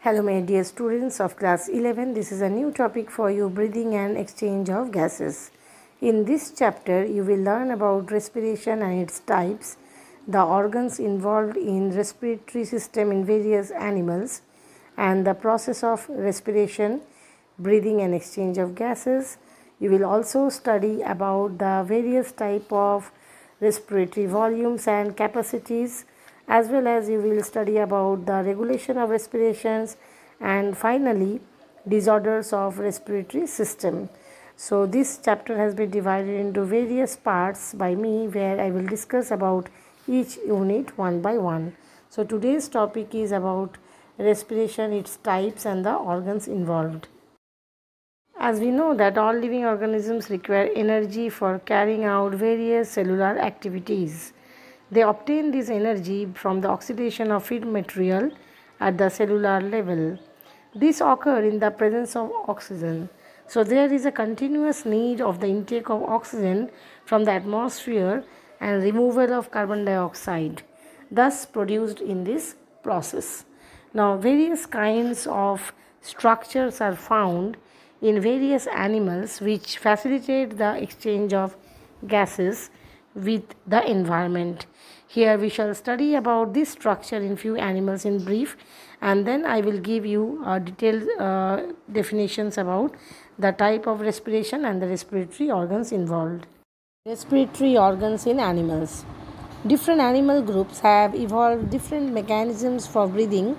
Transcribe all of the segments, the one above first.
Hello my dear students of class 11, this is a new topic for you, breathing and exchange of gases. In this chapter, you will learn about respiration and its types, the organs involved in respiratory system in various animals, and the process of respiration, breathing and exchange of gases. You will also study about the various type of respiratory volumes and capacities, as well as you will study about the regulation of respirations and finally disorders of respiratory system. So this chapter has been divided into various parts by me, where I will discuss about each unit one by one. So today's topic is about respiration, its types and the organs involved. As we know that all living organisms require energy for carrying out various cellular activities. They obtain this energy from the oxidation of feed material at the cellular level. This occurs in the presence of oxygen. So there is a continuous need of the intake of oxygen from the atmosphere and removal of carbon dioxide, thus produced in this process. Now various kinds of structures are found in various animals which facilitate the exchange of gases with the environment. Here we shall study about this structure in few animals in brief, and then I will give you detailed definitions about the type of respiration and the respiratory organs involved. Respiratory organs in animals. Different animal groups have evolved different mechanisms for breathing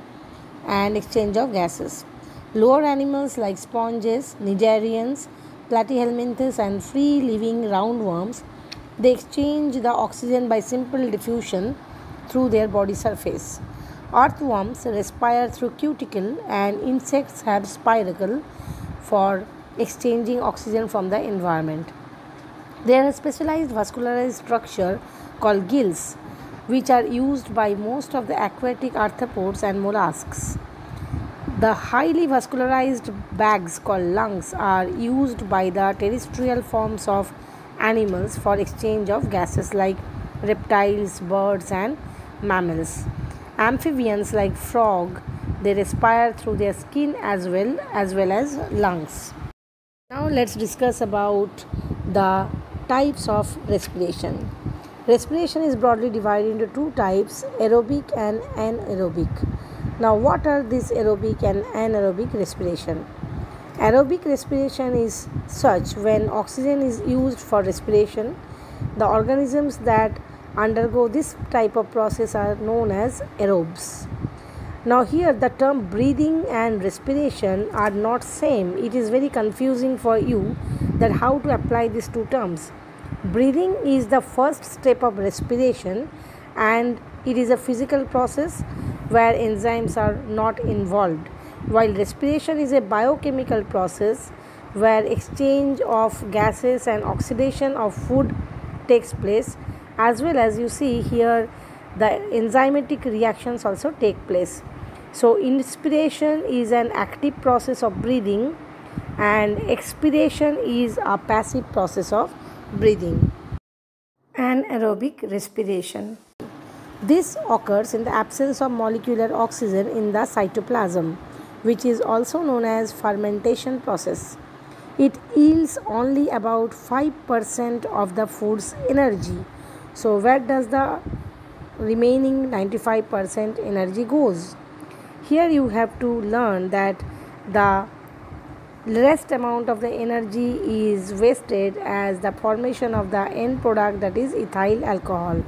and exchange of gases. Lower animals like sponges, cnidarians, platyhelminthes and free-living roundworms, they exchange the oxygen by simple diffusion through their body surface. Earthworms respire through cuticle and insects have spiracle for exchanging oxygen from the environment. There is a specialized vascularized structure called gills, which are used by most of the aquatic arthropods and mollusks. The highly vascularized bags called lungs are used by the terrestrial forms of animals for exchange of gases like reptiles, birds and mammals. Amphibians like frog, they respire through their skin as well as lungs. Now let's discuss about the types of respiration. Respiration is broadly divided into two types, aerobic and anaerobic. Now what are these aerobic and anaerobic respiration? Aerobic respiration is such when oxygen is used for respiration. The organisms that undergo this type of process are known as aerobes. Now here the term breathing and respiration are not same. It is very confusing for you that how to apply these two terms. Breathing is the first step of respiration and it is a physical process where enzymes are not involved, while respiration is a biochemical process where exchange of gases and oxidation of food takes place, as well as you see here the enzymatic reactions also take place. So inspiration is an active process of breathing and expiration is a passive process of breathing. Anaerobic respiration. This occurs in the absence of molecular oxygen in the cytoplasm, which is also known as fermentation process. It yields only about 5% of the food's energy. So where does the remaining 95% energy goes? Here you have to learn that the rest amount of the energy is wasted as the formation of the end product, that is ethyl alcohol.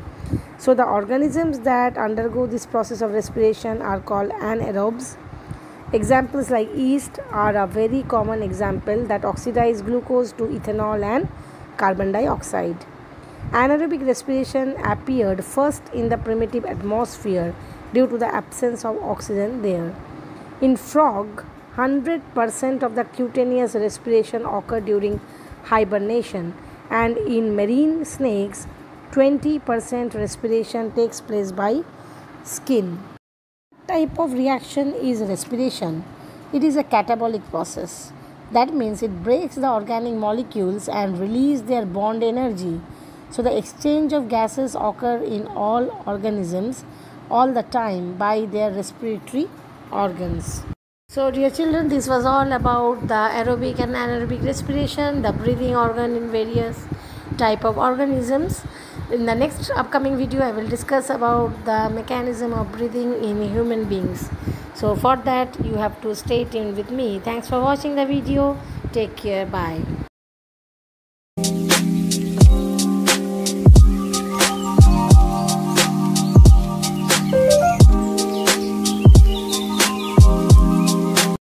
So the organisms that undergo this process of respiration are called anaerobes. Examples like yeast are a very common example that oxidize glucose to ethanol and carbon dioxide. Anaerobic respiration appeared first in the primitive atmosphere due to the absence of oxygen there. In frog, 100% of the cutaneous respiration occur during hibernation, and in marine snakes 20% respiration takes place by skin. What type of reaction is respiration? It is a catabolic process. That means it breaks the organic molecules and release their bond energy. So the exchange of gases occur in all organisms all the time by their respiratory organs. So dear children, this was all about the aerobic and anaerobic respiration, the breathing organ in various type of organisms. In the next upcoming video, I will discuss about the mechanism of breathing in human beings. So for that, you have to stay tuned with me. Thanks for watching the video. Take care. Bye.